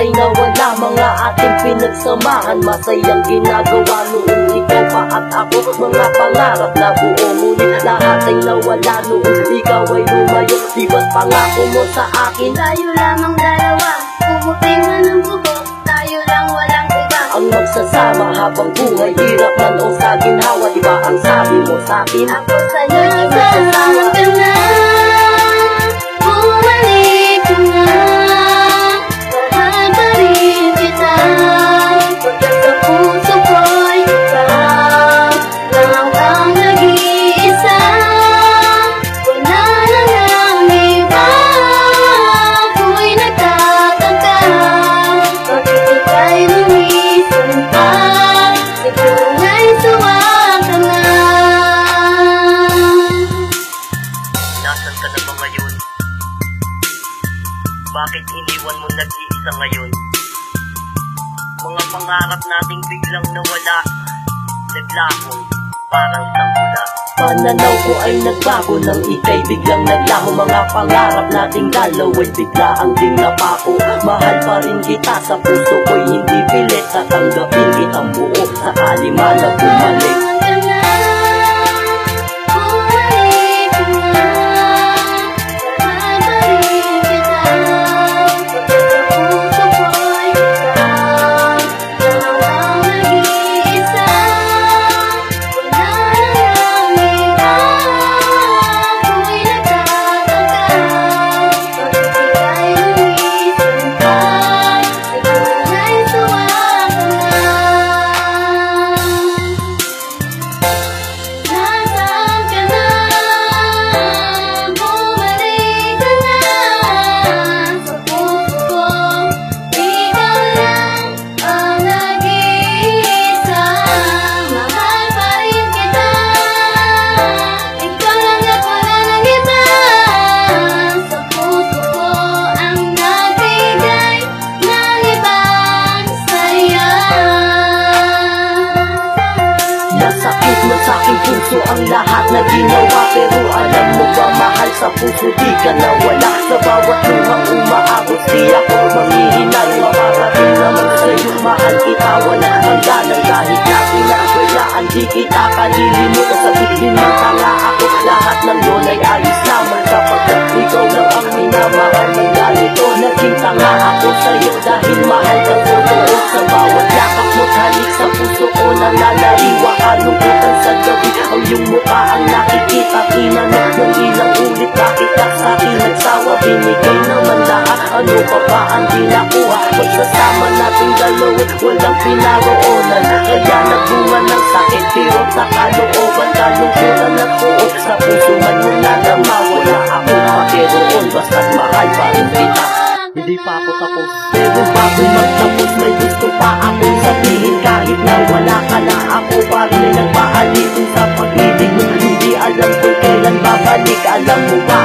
ay nawala, mga ating pinagsamahan. Masayang ginagawa noon ikaw pa at ako, mga pangarap na buo, ngunit lahat ay nawala noon ikaw ay lumayo. Di ba't pangako mo sa akin tayo lamang dalawa, pumuting na ng bubok, tayo lang walang iba. ang magsasama habang buhay, hirap man o sa ginhawa. Di ba ang sabi mo sa'kin? Ako sa'yo'y magsasama ka na, bumalik ka na, mahal pa rin kita. Pagkat sa puso ko'y ikaw lang ang nag-iisa, wala na nang iba. Ako'y nagtataka, bakit ika'y lumisan pa, ikaw nga'y sumaka na. Nasaan ka na ba ngayon? Bakit iniwan mo nag-iisa ngayon? Mga pangarap nating biglang nawala, naglahong parang sanggula. Pananaw ko ay nagbago nang ika'y biglang naglaho. Mga pangarap nating dalaw ay bigla ang ding napako. Mahal pa rin kita, sa puso ko'y hindi pilit. Tatanggapin kitang buo, sakali man na bumalik. Nasakit mo sa'king puso ang lahat na ginawa. Pero alam mo ba, mahal, sa puso di ka nawala. Sa bawat luhang umaabot di ako manghihinay. Makarating naman sa'yo, mahal kita, wala hangganan. Kahit na pinawalaan, di kita kalilimutan. Sabihin mo tanga ako, lahat ng yun ay ayos naman. Sapagkat ikaw lang ang minamahal ng ganito. Naging tanga ako sa'yo dahil mahal ka totoo. Sa bawat yakap mo't halik sa puso ko nananariwa. Kalungkutan sa gabi, ang iyong mukha ang nakikita. Tinanong ng ilang ulit, bakit ka sa'kin nagsawa? Binigay naman lahat, ano pa ba ang di nakuha? Magsasama nating dalawa, walang pinaroonan. Kaya nagbunga ng sakit, pero sa kalooban. Kalungkutan at buo, sa puso man yung nadama. Wala akong pakiroon, basta't mahal pa rin kita. Hindi pa ako tapos, pero bago magtapos may gusto pa akong sabihin. Kahit na wala ka na, ako pa rin ay nagpaalitin sa pag-ibig mo. Hindi alam kung kailan babalik, alam mo ba